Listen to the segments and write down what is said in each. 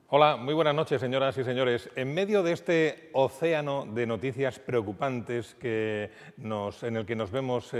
Hola, muy buenas noches, señoras y señores. En medio de este océano de noticias preocupantes en el que nos vemos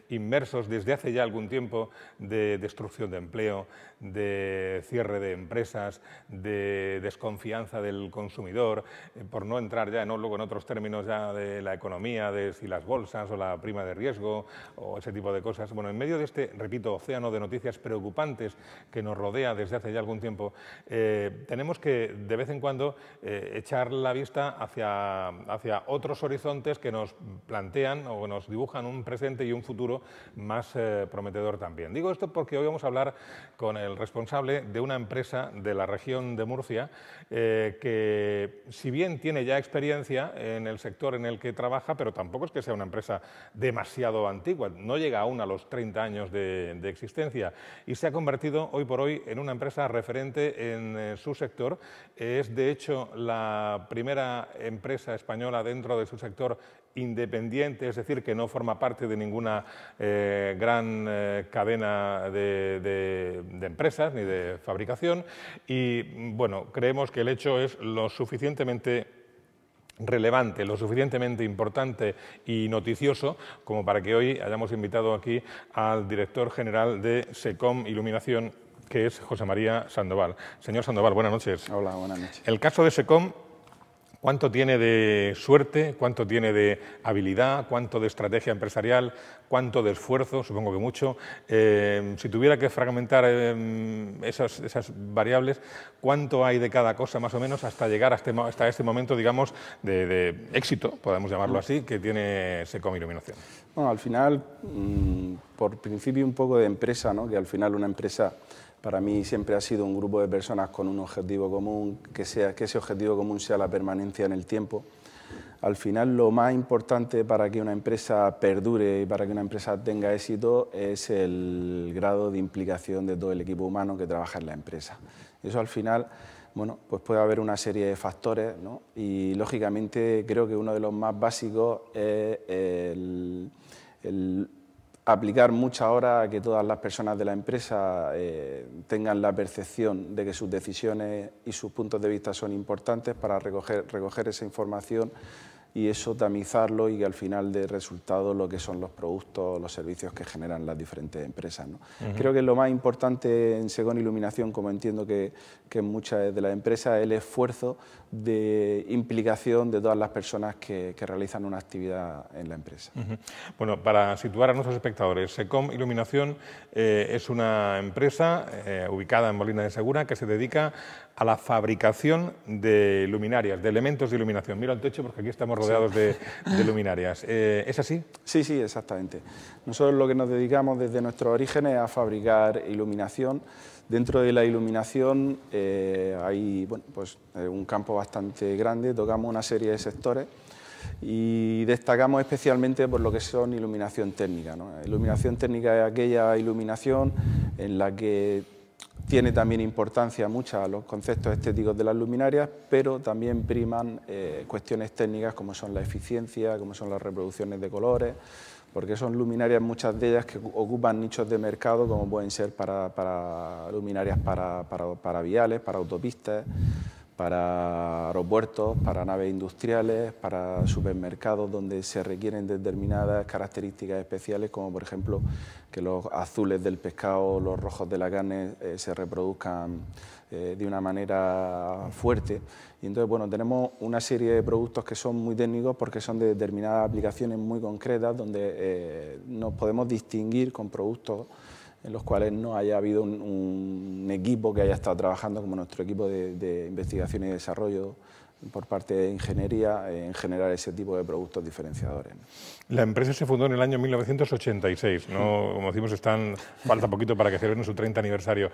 inmersos desde hace ya algún tiempo, de destrucción de empleo, de cierre de empresas, de desconfianza del consumidor, por no entrar ya luego en otros términos ya de la economía, de si las bolsas o la prima de riesgo o ese tipo de cosas. Bueno, en medio de este, repito, océano de noticias preocupantes que nos rodea desde hace ya algún tiempo, tenemos que de vez en cuando echar la vista hacia otros horizontes que nos plantean o nos dibujan un presente y un futuro más prometedor también. Digo esto porque hoy vamos a hablar con el responsable de una empresa de la región de Murcia que, si bien tiene ya experiencia en el sector en el que trabaja, pero tampoco es que sea una empresa demasiado antigua, no llega aún a los 30 años de existencia y se ha convertido hoy por hoy en una empresa referente en su sector. Es, de hecho, la primera empresa española dentro de su sector independiente, es decir, que no forma parte de ninguna gran cadena de empresas ni de fabricación. Y, bueno, creemos que el hecho es lo suficientemente relevante, lo suficientemente importante y noticioso como para que hoy hayamos invitado aquí al director general de SECOM Iluminación, que es José María Sandoval. Señor Sandoval, buenas noches. Hola, buenas noches. El caso de SECOM, ¿cuánto tiene de suerte, cuánto tiene de habilidad, cuánto de estrategia empresarial, cuánto de esfuerzo? Supongo que mucho. Si tuviera que fragmentar esas variables, ¿cuánto hay de cada cosa más o menos hasta llegar hasta este momento, digamos, de éxito, podemos llamarlo así, que tiene SECOM Iluminación? Bueno, al final, por principio un poco de empresa, ¿no? Que al final una empresa para mí siempre ha sido un grupo de personas con un objetivo común, que ese objetivo común sea la permanencia en el tiempo. Al final, lo más importante para que una empresa perdure y para que una empresa tenga éxito es el grado de implicación de todo el equipo humano que trabaja en la empresa. Eso al final, bueno, pues puede haber una serie de factores, ¿no? Y lógicamente creo que uno de los más básicos es el aplicar muchas horas a que todas las personas de la empresa tengan la percepción de que sus decisiones y sus puntos de vista son importantes para recoger esa información y eso tamizarlo y que al final dé resultado lo que son los productos, los servicios que generan las diferentes empresas, ¿no? Creo que lo más importante en SECOM Iluminación, como entiendo que en muchas de las empresas, es el esfuerzo de implicación de todas las personas que realizan una actividad en la empresa. Bueno, para situar a nuestros espectadores, SECOM Iluminación es una empresa ubicada en Molina de Segura que se dedica a la fabricación de luminarias, de elementos de iluminación. Miro al techo porque aquí estamos rodeados de luminarias. ¿Es así? Sí, sí, exactamente. Nosotros lo que nos dedicamos desde nuestros orígenes es a fabricar iluminación. Dentro de la iluminación hay un campo bastante grande, tocamos una serie de sectores y destacamos especialmente por lo que son iluminación técnica, ¿no? Iluminación técnica es aquella iluminación en la que tiene también importancia mucha los conceptos estéticos de las luminarias, pero también priman cuestiones técnicas como son la eficiencia, como son las reproducciones de colores, porque son luminarias, muchas de ellas, que ocupan nichos de mercado, como pueden ser para luminarias para viales, para autopistas, para aeropuertos, para naves industriales, para supermercados donde se requieren determinadas características especiales, como por ejemplo que los azules del pescado, los rojos de la carne se reproduzcan de una manera fuerte. Y entonces, bueno, tenemos una serie de productos que son muy técnicos porque son de determinadas aplicaciones muy concretas donde nos podemos distinguir con productos en los cuales no haya habido un equipo que haya estado trabajando, como nuestro equipo de investigación y desarrollo por parte de ingeniería, en generar ese tipo de productos diferenciadores. La empresa se fundó en el año 1986, ¿no? Como decimos, falta poquito para que celebren su 30 aniversario.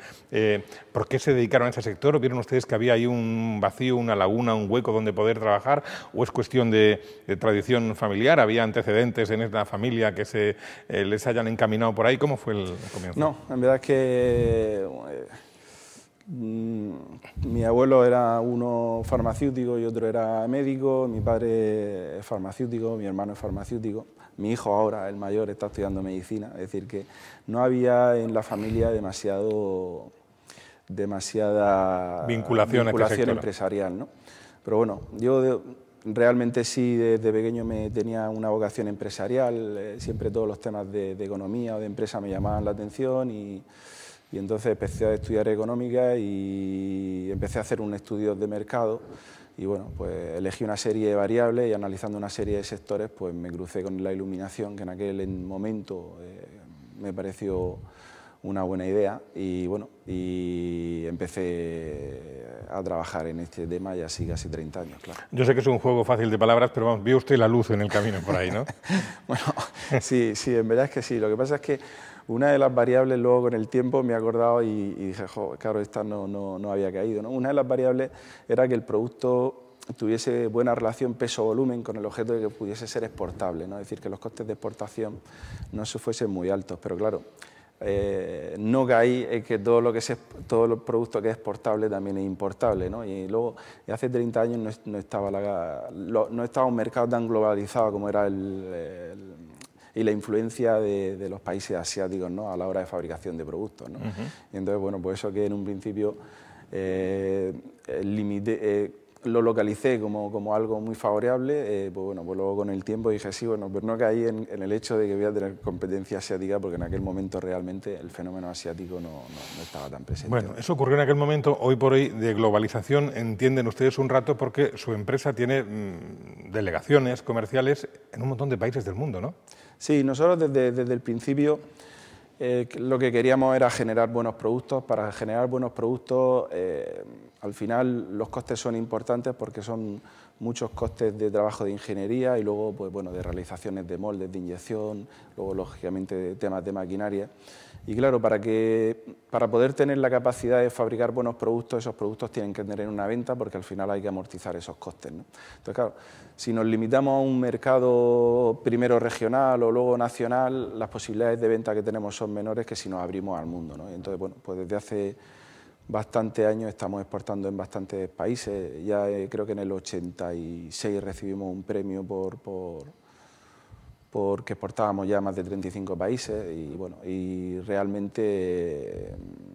¿Por qué se dedicaron a ese sector? ¿Vieron ustedes que había ahí un vacío, una laguna, un hueco donde poder trabajar? ¿O es cuestión de tradición familiar? ¿Había antecedentes en esta familia que les hayan encaminado por ahí? ¿Cómo fue el comienzo? No, en verdad es que mi abuelo era uno farmacéutico y otro era médico, mi padre es farmacéutico, mi hermano es farmacéutico, mi hijo ahora, el mayor, está estudiando medicina, es decir que no había en la familia demasiado demasiada vinculación empresarial, ¿no? Pero bueno, yo realmente sí, desde pequeño tenía una vocación empresarial, siempre todos los temas de economía o de empresa me llamaban la atención y entonces empecé a estudiar económica y empecé a hacer un estudio de mercado y bueno, pues elegí una serie de variables y analizando una serie de sectores pues me crucé con la iluminación, que en aquel momento me pareció una buena idea y bueno, y empecé a trabajar en este tema ya así casi 30 años, claro. Yo sé que es un juego fácil de palabras, pero vamos, vio usted la luz en el camino por ahí, ¿no? Bueno, sí, en verdad es que sí. Lo que pasa es que una de las variables luego con el tiempo me he acordado y dije, jo, claro, esta no había caído, ¿no? Una de las variables era que el producto tuviese buena relación peso-volumen con el objeto de que pudiese ser exportable, ¿no? Es decir, que los costes de exportación no se fuesen muy altos, pero claro, no caí en que todo el producto que es exportable también es importable, ¿no? Y luego, hace 30 años no estaba un mercado tan globalizado como era y la influencia de los países asiáticos, ¿no? A la hora de fabricación de productos, ¿no? Y entonces, bueno, pues eso que en un principio lo localicé como algo muy favorable, pues bueno, pues luego con el tiempo dije, sí, bueno, pues no caí en el hecho de que voy a tener competencia asiática, porque en aquel momento realmente el fenómeno asiático no estaba tan presente. Bueno, eso ocurrió en aquel momento. Hoy por hoy de globalización entienden ustedes un rato porque su empresa tiene delegaciones comerciales en un montón de países del mundo, ¿no? Sí, nosotros desde el principio lo que queríamos era generar buenos productos. Para generar buenos productos, al final los costes son importantes porque son muchos costes de trabajo de ingeniería y luego pues, bueno, de realizaciones de moldes, de inyección, luego lógicamente temas de maquinaria. Y claro, para poder tener la capacidad de fabricar buenos productos, esos productos tienen que tener una venta porque al final hay que amortizar esos costes, ¿no? Entonces, claro, si nos limitamos a un mercado primero regional o luego nacional, las posibilidades de venta que tenemos son menores que si nos abrimos al mundo, ¿no? Y entonces, bueno, pues desde hace bastantes años estamos exportando en bastantes países. Ya creo que en el 86 recibimos un premio porque exportábamos ya a más de 35 países y, bueno, y realmente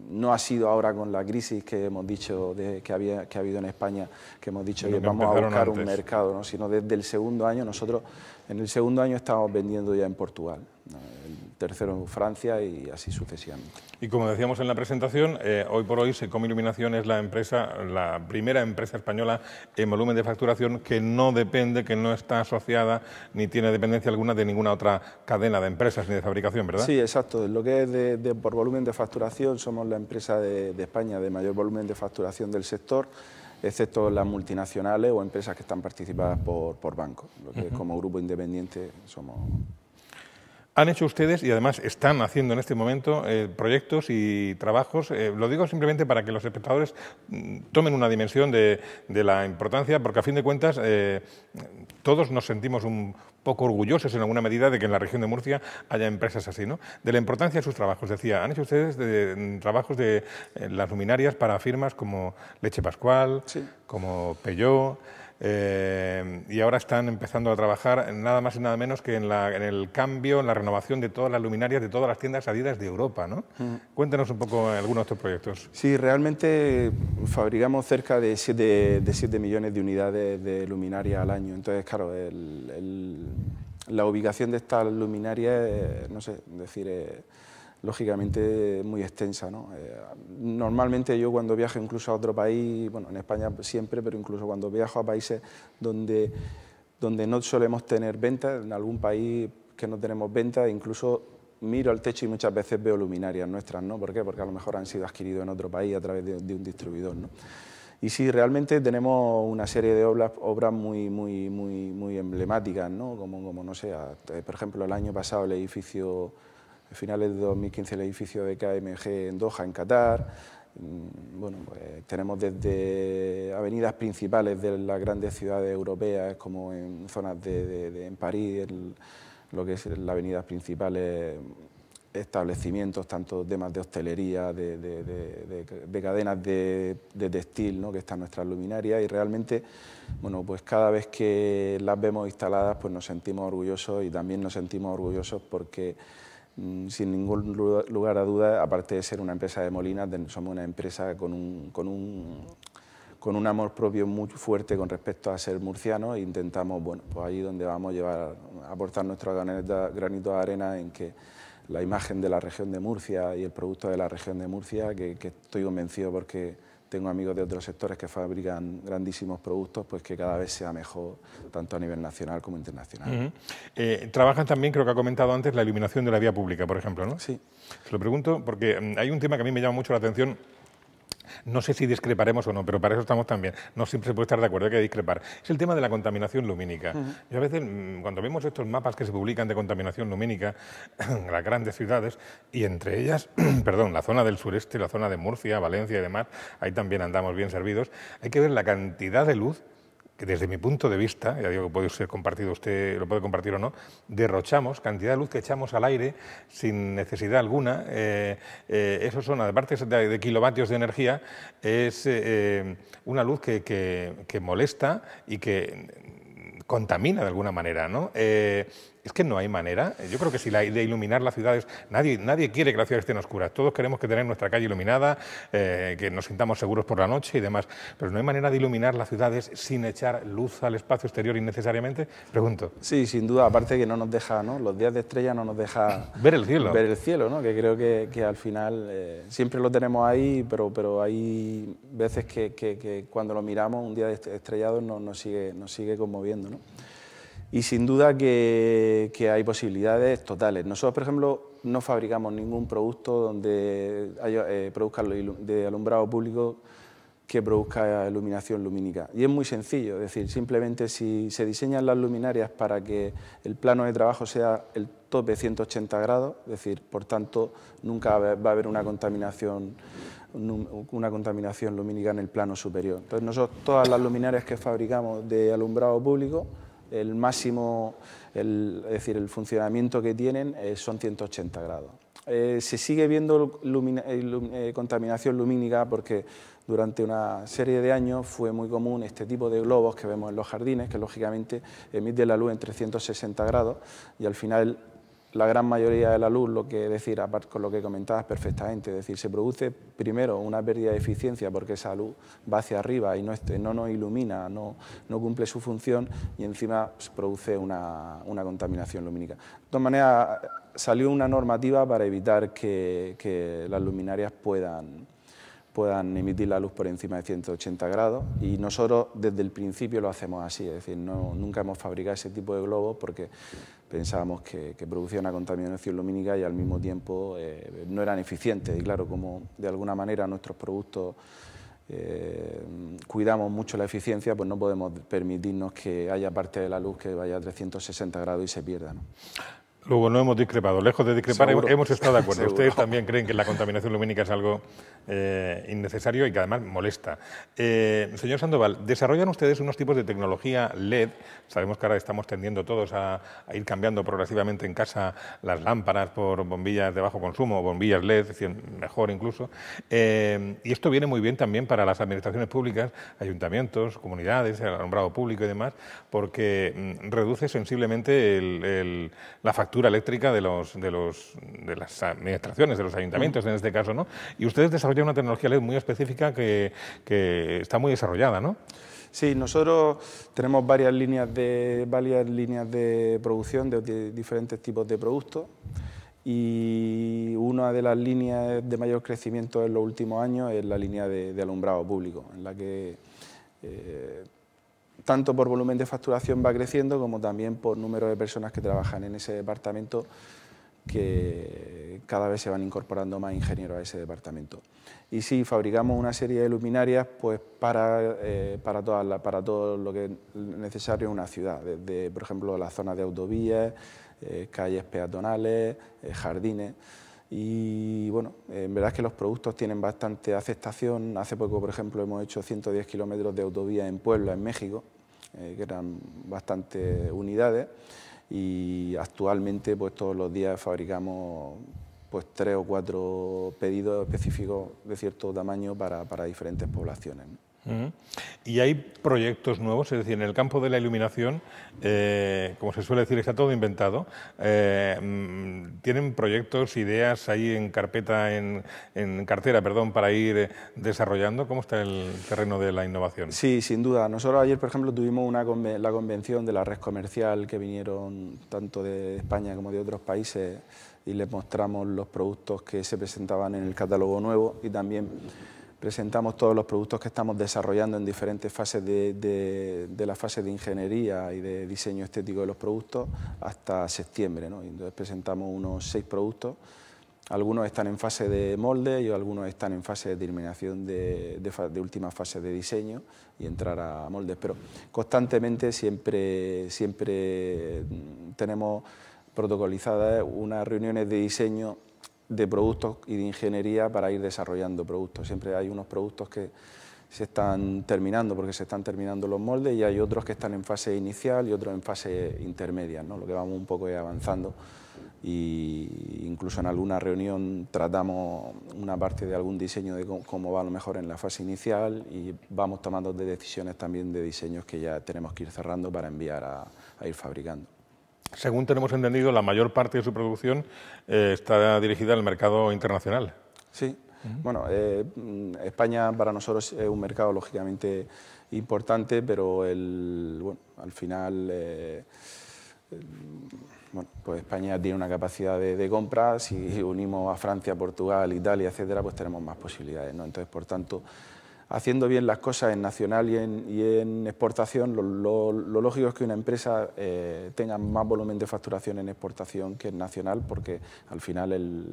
no ha sido ahora con la crisis que hemos dicho que ha habido en España, que hemos dicho que vamos a buscar un mercado, ¿no? Sino desde el segundo año. Nosotros en el segundo año estamos vendiendo ya en Portugal, ¿no? El tercero en Francia y así sucesivamente. Y como decíamos en la presentación, hoy por hoy Secom Iluminación es la primera empresa española en volumen de facturación que no depende, que no está asociada ni tiene dependencia alguna de ninguna otra cadena de empresas ni de fabricación, ¿verdad? Sí, exacto. En lo que es por volumen de facturación, somos la empresa de España de mayor volumen de facturación del sector, excepto las multinacionales o empresas que están participadas por bancos. Lo que como grupo independiente somos... Han hecho ustedes, y además están haciendo en este momento, proyectos y trabajos, lo digo simplemente para que los espectadores tomen una dimensión de la importancia, porque a fin de cuentas todos nos sentimos un poco orgullosos en alguna medida de que en la región de Murcia haya empresas así, ¿no? De la importancia de sus trabajos. Decía, han hecho ustedes trabajos de las luminarias para firmas como Leche Pascual, sí, como Peugeot, y ahora están empezando a trabajar nada más y nada menos que en el cambio, en la renovación de todas las luminarias de todas las tiendas Adidas de Europa, ¿no? Cuéntanos un poco algunos de estos proyectos. Sí, realmente fabricamos cerca de 7 millones de unidades de luminarias al año. Entonces, claro, la ubicación de estas luminarias, no sé, decir, lógicamente muy extensa, ¿no? Normalmente yo cuando viajo incluso a otro país, bueno, en España siempre, pero incluso cuando viajo a países donde no solemos tener ventas, en algún país que no tenemos ventas, incluso miro al techo y muchas veces veo luminarias nuestras, ¿no? ¿Por qué? Porque a lo mejor han sido adquiridos en otro país a través de un distribuidor, ¿no? Y sí, realmente tenemos una serie de obras muy emblemáticas, ¿no? Como no sé, por ejemplo, el año pasado el edificio... A finales de 2015 el edificio de KMG en Doha, en Qatar. Bueno, pues tenemos desde avenidas principales de las grandes ciudades europeas, como en zonas en París, lo que es las avenidas principales, establecimientos, tanto temas de hostelería, de cadenas de textil, ¿no? Que están nuestras luminarias, y realmente, bueno, pues cada vez que las vemos instaladas, pues nos sentimos orgullosos, y también nos sentimos orgullosos porque sin ningún lugar a dudas, aparte de ser una empresa de molinas, somos una empresa con un amor propio muy fuerte con respecto a ser murciano, e intentamos, bueno, pues ahí donde vamos, aportar nuestro granito de arena en que la imagen de la región de Murcia y el producto de la región de Murcia, que estoy convencido porque tengo amigos de otros sectores que fabrican grandísimos productos, pues que cada vez sea mejor, tanto a nivel nacional como internacional. Trabajan también, creo que ha comentado antes, la iluminación de la vía pública, por ejemplo, ¿no? Sí. Se lo pregunto porque hay un tema que a mí me llama mucho la atención. No sé si discreparemos o no, pero para eso estamos también. No siempre se puede estar de acuerdo, hay que discrepar. Es el tema de la contaminación lumínica. Yo a veces, cuando vemos estos mapas que se publican de contaminación lumínica en las grandes ciudades, y entre ellas, perdón, la zona del sureste, la zona de Murcia, Valencia y demás, ahí también andamos bien servidos, hay que ver la cantidad de luz que desde mi punto de vista, ya digo que puede ser compartido, usted lo puede compartir o no, derrochamos, cantidad de luz que echamos al aire sin necesidad alguna. Eso son, aparte de kilovatios de energía, es una luz que molesta y que contamina de alguna manera, ¿no? Es que no hay manera. Yo creo que si de iluminar las ciudades, nadie quiere que las ciudades estén oscuras. Todos queremos que tener nuestra calle iluminada, que nos sintamos seguros por la noche y demás. Pero no hay manera de iluminar las ciudades sin echar luz al espacio exterior innecesariamente. Pregunto. Sí, sin duda. Aparte que no nos deja, ¿no? Los días de estrella no nos deja ver el cielo. Ver el cielo, ¿no? Que creo que al final siempre lo tenemos ahí, pero hay veces que cuando lo miramos un día estrellado nos sigue conmoviendo, ¿no? Y sin duda que hay posibilidades totales. Nosotros, por ejemplo, no fabricamos ningún producto donde produzca de alumbrado público que produzca iluminación lumínica. Y es muy sencillo, es decir, simplemente si se diseñan las luminarias para que el plano de trabajo sea el tope 180 grados, es decir, por tanto, nunca va a haber una contaminación lumínica en el plano superior. Entonces, nosotros todas las luminarias que fabricamos de alumbrado público, el máximo, es decir, el funcionamiento que tienen son 180 grados. Se sigue viendo contaminación lumínica porque durante una serie de años fue muy común este tipo de globos que vemos en los jardines, que lógicamente emiten la luz en 360 grados y al final la gran mayoría de la luz, aparte con lo que comentabas perfectamente, es decir, se produce primero una pérdida de eficiencia porque esa luz va hacia arriba y no nos ilumina, no cumple su función y encima se produce una contaminación lumínica. De todas maneras, salió una normativa para evitar que las luminarias puedan emitir la luz por encima de 180 grados y nosotros desde el principio lo hacemos así, es decir, nunca hemos fabricado ese tipo de globos porque pensábamos que producía una contaminación lumínica y al mismo tiempo no eran eficientes y claro, como de alguna manera nuestros productos cuidamos mucho la eficiencia, pues no podemos permitirnos que haya parte de la luz que vaya a 360 grados y se pierda, ¿no? Luego no hemos discrepado, lejos de discrepar hemos estado de acuerdo. Seguro. Ustedes también creen que la contaminación lumínica es algo innecesario y que además molesta. Señor Sandoval, ¿desarrollan ustedes unos tipos de tecnología LED? Sabemos que ahora estamos tendiendo todos a ir cambiando progresivamente en casa las lámparas por bombillas de bajo consumo, bombillas LED, es decir, mejor incluso. Y esto viene muy bien también para las administraciones públicas, ayuntamientos, comunidades, el alumbrado público y demás, porque reduce sensiblemente la factura eléctrica de las administraciones, de los ayuntamientos en este caso, ¿no? Y ustedes desarrollan una tecnología LED muy específica que está muy desarrollada, ¿no? Sí, nosotros tenemos varias líneas de producción de diferentes tipos de productos y una de las líneas de mayor crecimiento en los últimos años es la línea de alumbrado público, en la que tanto por volumen de facturación va creciendo como también por número de personas que trabajan en ese departamento, que cada vez se van incorporando más ingenieros a ese departamento. Y sí, fabricamos una serie de luminarias pues, para todo lo que es necesario en una ciudad, desde, por ejemplo, las zonas de autovías, calles peatonales, jardines. Y bueno, en verdad es que los productos tienen bastante aceptación. Hace poco, por ejemplo, hemos hecho 110 kilómetros de autovía en Puebla, en México, que eran bastantes unidades y actualmente pues todos los días fabricamos pues 3 o 4 pedidos específicos de cierto tamaño para diferentes poblaciones, ¿no? ¿Y hay proyectos nuevos? Es decir, en el campo de la iluminación, como se suele decir, está todo inventado. ¿Tienen proyectos, ideas ahí en cartera, para ir desarrollando? ¿Cómo está el terreno de la innovación? Sí, sin duda. Nosotros ayer, por ejemplo, tuvimos la convención de la red comercial, que vinieron tanto de España como de otros países, y les mostramos los productos que se presentaban en el catálogo nuevo, y también presentamos todos los productos que estamos desarrollando en diferentes fases de la fase de ingeniería y de diseño estético de los productos hasta septiembre, ¿no? Y entonces presentamos unos 6 productos. Algunos están en fase de molde y algunos están en fase de terminación de última fase de diseño y entrar a moldes, pero constantemente siempre tenemos protocolizadas unas reuniones de diseño de productos y de ingeniería para ir desarrollando productos. Siempre hay unos productos que se están terminando porque se están terminando los moldes, y hay otros que están en fase inicial y otros en fase intermedia, ¿no? Lo que vamos un poco avanzando, y incluso en alguna reunión tratamos una parte de algún diseño de cómo va a lo mejor en la fase inicial, y vamos tomando decisiones también de diseños que ya tenemos que ir cerrando para enviar a ir fabricando. Según tenemos entendido, la mayor parte de su producción está dirigida al mercado internacional. Sí, bueno, España para nosotros es un mercado lógicamente importante, pero al final pues España tiene una capacidad de compra. Si unimos a Francia, Portugal, Italia, etcétera, pues tenemos más posibilidades, ¿no? Entonces, por tanto, haciendo bien las cosas en nacional y en exportación, lo lógico es que una empresa tenga más volumen de facturación en exportación que en nacional, porque al final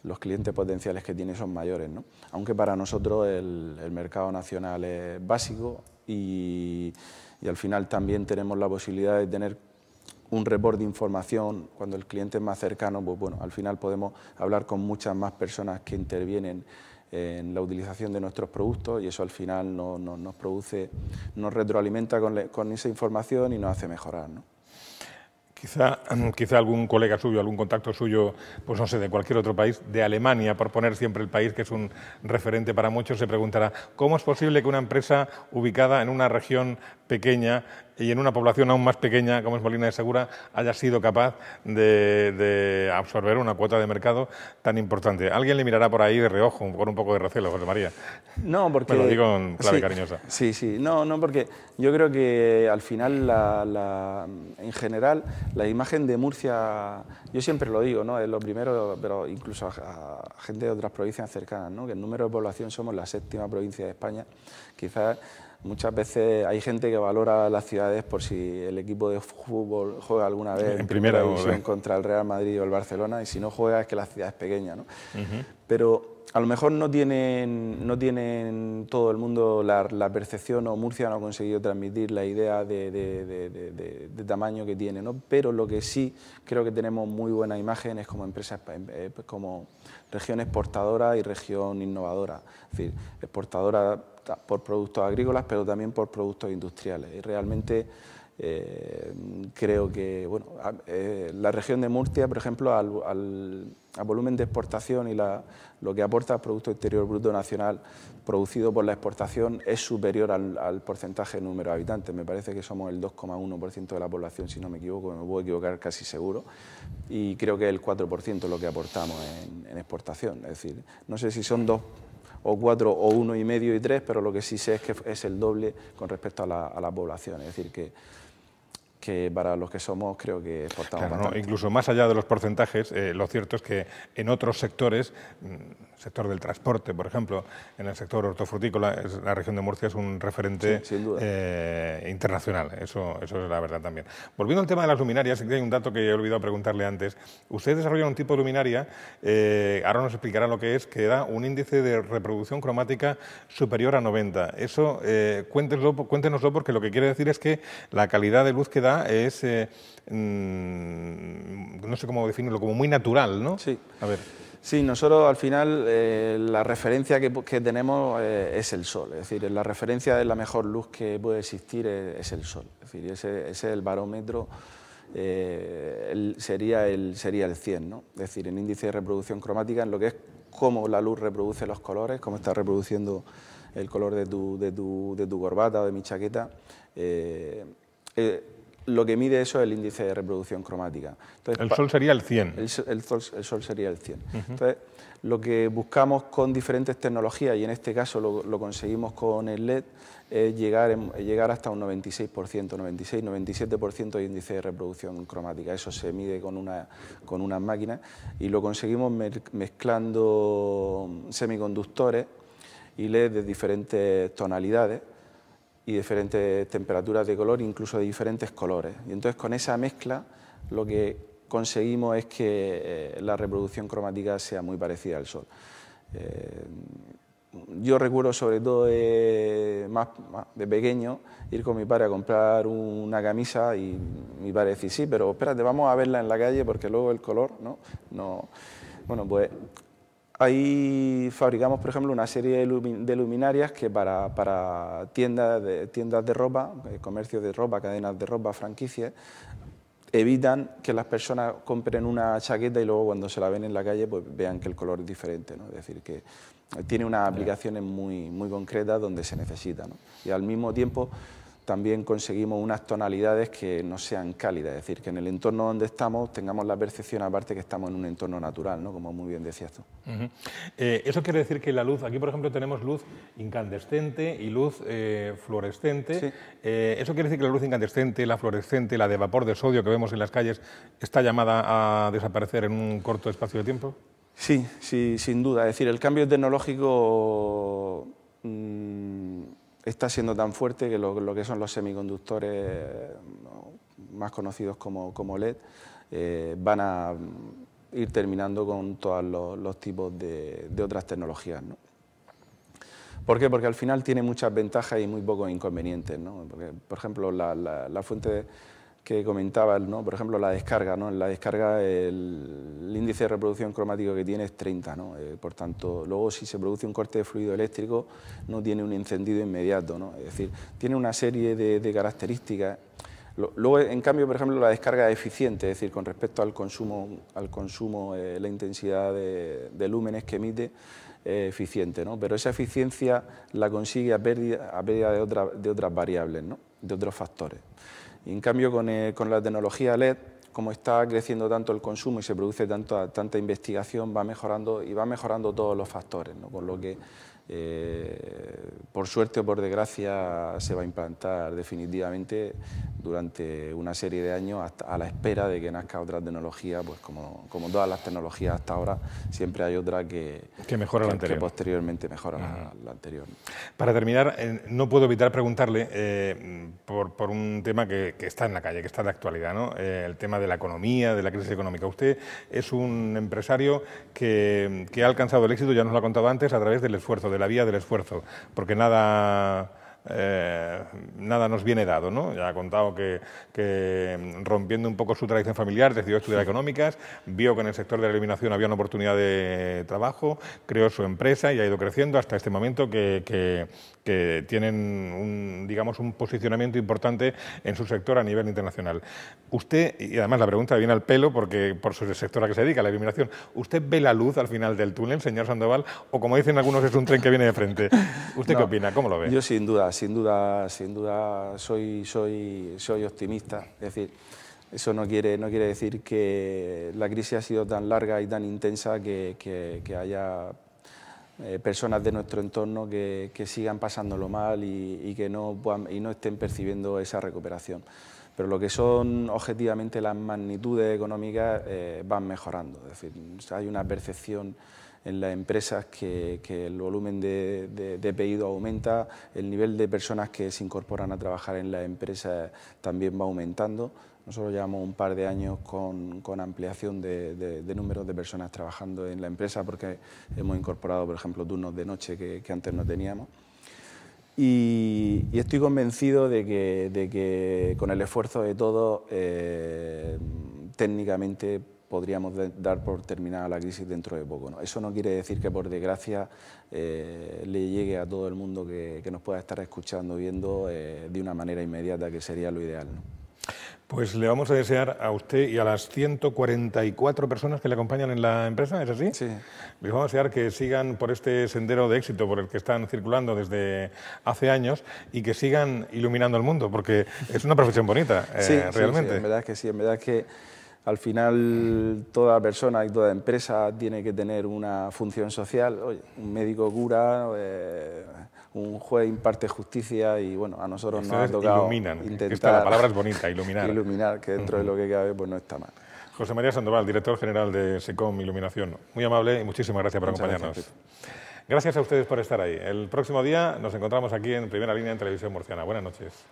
los clientes potenciales que tiene son mayores, ¿no? Aunque para nosotros el mercado nacional es básico, y al final también tenemos la posibilidad de tener un report de información. Cuando el cliente es más cercano, pues bueno, al final podemos hablar con muchas más personas que intervienen en la utilización de nuestros productos, y eso al final nos retroalimenta con esa información y nos hace mejorar, ¿no? Quizá algún colega suyo, algún contacto suyo, pues no sé, de cualquier otro país, de Alemania, por poner siempre el país que es un referente para muchos, se preguntará ¿cómo es posible que una empresa ubicada en una región pequeña y en una población aún más pequeña como es Molina de Segura haya sido capaz de absorber una cuota de mercado tan importante? Alguien le mirará por ahí de reojo, con un poco de recelo, José María. No, porque... Me lo digo en clave cariñosa. Sí. No, porque yo creo que al final, en general, la imagen de Murcia, yo siempre lo digo, ¿no? Es lo primero, pero incluso a gente de otras provincias cercanas, ¿no? Que en número de población somos la 7ª provincia de España. Quizás muchas veces hay gente que valora las ciudades por si el equipo de fútbol juega alguna vez en primera división contra el Real Madrid o el Barcelona, y si no juega es que la ciudad es pequeña, ¿no? Pero a lo mejor no tienen todo el mundo la percepción, o Murcia no ha conseguido transmitir la idea de tamaño que tiene, ¿no? Pero lo que sí creo que tenemos muy buena imagen es como empresa, como región exportadora y región innovadora. Es decir, exportadora por productos agrícolas, pero también por productos industriales. Y realmente creo que la región de Murcia, por ejemplo, al volumen de exportación y lo que aporta al Producto Interior Bruto Nacional producido por la exportación es superior al porcentaje de número de habitantes. Me parece que somos el 2,1% de la población, si no me equivoco, me puedo equivocar casi seguro, y creo que es el 4% lo que aportamos en exportación. Es decir, no sé si son 2 o 4 o 1,5 y 3, pero lo que sí sé es que es el doble con respecto a la población. Es decir, que para los que somos creo que exportamos bastante. ¿No? Incluso más allá de los porcentajes, lo cierto es que en otros sectores, sector del transporte, por ejemplo, en el sector hortofrutícola, la región de Murcia es un referente internacional. Eso es la verdad también. Volviendo al tema de las luminarias, hay un dato que he olvidado preguntarle antes. Usted desarrolla un tipo de luminaria, ahora nos explicará lo que es, que da un índice de reproducción cromática superior a 90. Eso, cuéntenoslo, porque lo que quiere decir es que la calidad de luz que da es, no sé cómo definirlo, como muy natural, ¿no? Sí. A ver. Sí, nosotros al final la referencia que tenemos es el sol. Es decir, la referencia de la mejor luz que puede existir es el sol. Es decir, ese es el barómetro, sería el 100, ¿no? Es decir, en índice de reproducción cromática, en lo que es cómo la luz reproduce los colores, cómo está reproduciendo el color de tu corbata o de mi chaqueta. Lo que mide eso es el índice de reproducción cromática. Entonces, el sol sería el 100. El sol sería el 100. Entonces, lo que buscamos con diferentes tecnologías, y en este caso lo conseguimos con el LED, es llegar hasta un 96%, 96-97% de índice de reproducción cromática. Eso se mide con unas máquinas y lo conseguimos mezclando semiconductores y LED de diferentes tonalidades y diferentes temperaturas de color, incluso de diferentes colores. Y entonces con esa mezcla lo que conseguimos es que la reproducción cromática sea muy parecida al Sol. Yo recuerdo sobre todo de pequeño ir con mi padre a comprar una camisa y mi padre decía, sí, pero espérate, vamos a verla en la calle porque luego el color, ¿no? Bueno, pues ahí fabricamos, por ejemplo, una serie de luminarias que para tiendas de ropa, comercios de ropa, cadenas de ropa, franquicias, evitan que las personas compren una chaqueta y luego cuando se la ven en la calle pues vean que el color es diferente, ¿no? Es decir, que tiene unas aplicaciones muy concretas donde se necesita, ¿no? Y al mismo tiempo también conseguimos unas tonalidades que no sean cálidas, es decir, que en el entorno donde estamos tengamos la percepción aparte que estamos en un entorno natural, ¿no? Como muy bien decías tú. Eso quiere decir que la luz, aquí por ejemplo tenemos luz incandescente y luz fluorescente. Sí. Eso quiere decir que la luz incandescente, la fluorescente, la de vapor de sodio que vemos en las calles, está llamada a desaparecer en un corto espacio de tiempo. Sí, sin duda. Es decir, el cambio tecnológico está siendo tan fuerte que lo que son los semiconductores más conocidos como LED van a ir terminando con todos los tipos de otras tecnologías, ¿no? ¿Por qué? Porque al final tiene muchas ventajas y muy pocos inconvenientes, ¿no? Porque, por ejemplo, la fuente que comentabas, ¿no? Por ejemplo, la descarga, ¿no? En la descarga el índice de reproducción cromático que tiene es 30, ¿no? Por tanto, luego si se produce un corte de fluido eléctrico no tiene un encendido inmediato, ¿no? Es decir, tiene una serie de características. Luego, en cambio, por ejemplo, la descarga es eficiente, es decir, con respecto al consumo la intensidad de lúmenes que emite es eficiente, ¿no? Pero esa eficiencia la consigue a pérdida de otras variables, ¿no? De otros factores. Y en cambio, con la tecnología LED, como está creciendo tanto el consumo y se produce tanta investigación, va mejorando todos los factores, ¿no? Por lo que, por suerte o por desgracia, se va a implantar definitivamente durante una serie de años a la espera de que nazca otra tecnología, pues como todas las tecnologías hasta ahora, siempre hay otra que mejora la anterior. Que posteriormente mejora la anterior. Para terminar, no puedo evitar preguntarle por un tema que está en la calle, que está de actualidad, ¿no? El tema de la economía, de la crisis económica. Usted es un empresario que ha alcanzado el éxito, ya nos lo ha contado antes, a través del esfuerzo, de la vía del esfuerzo, porque nada nos viene dado, ¿no? Ya ha contado que rompiendo un poco su tradición familiar decidió estudiar económicas, vio que en el sector de la iluminación había una oportunidad de trabajo, creó su empresa y ha ido creciendo hasta este momento que tienen un posicionamiento importante en su sector a nivel internacional. Usted, y además la pregunta viene al pelo porque por su sector a que se dedica, la iluminación, ¿usted ve la luz al final del túnel, señor Sandoval, o como dicen algunos es un tren que viene de frente? ¿Usted qué opina? ¿Cómo lo ve? Yo sin duda soy optimista. Es decir, eso no quiere decir que la crisis ha sido tan larga y tan intensa que haya personas de nuestro entorno que sigan pasándolo mal y que no estén percibiendo esa recuperación. Pero lo que son objetivamente las magnitudes económicas van mejorando. Es decir, hay una percepción en las empresas que el volumen de pedido aumenta, el nivel de personas que se incorporan a trabajar en las empresas también va aumentando. Nosotros llevamos un par de años con ampliación de números de personas trabajando en la empresa porque hemos incorporado, por ejemplo, turnos de noche que antes no teníamos. Y estoy convencido de que con el esfuerzo de todos, técnicamente podríamos dar por terminada la crisis dentro de poco, ¿no? Eso no quiere decir que, por desgracia, le llegue a todo el mundo que nos pueda estar escuchando, viendo de una manera inmediata, que sería lo ideal, ¿no? Pues le vamos a desear a usted y a las 144 personas que le acompañan en la empresa, ¿es así? Sí. Les vamos a desear que sigan por este sendero de éxito por el que están circulando desde hace años y que sigan iluminando el mundo, porque es una profesión bonita, realmente. Sí, en verdad que sí, en verdad que al final toda persona y toda empresa tiene que tener una función social. Oye, un médico cura, un juez imparte justicia y bueno, a nosotros nos ha tocado intentar... La palabra es bonita, iluminar. Iluminar, que dentro de lo que cabe pues no está mal. José María Sandoval, director general de SECOM Iluminación. Muy amable y muchísimas gracias por acompañarnos. Gracias a ustedes por estar ahí. El próximo día nos encontramos aquí en Primera Línea en Televisión Murciana. Buenas noches.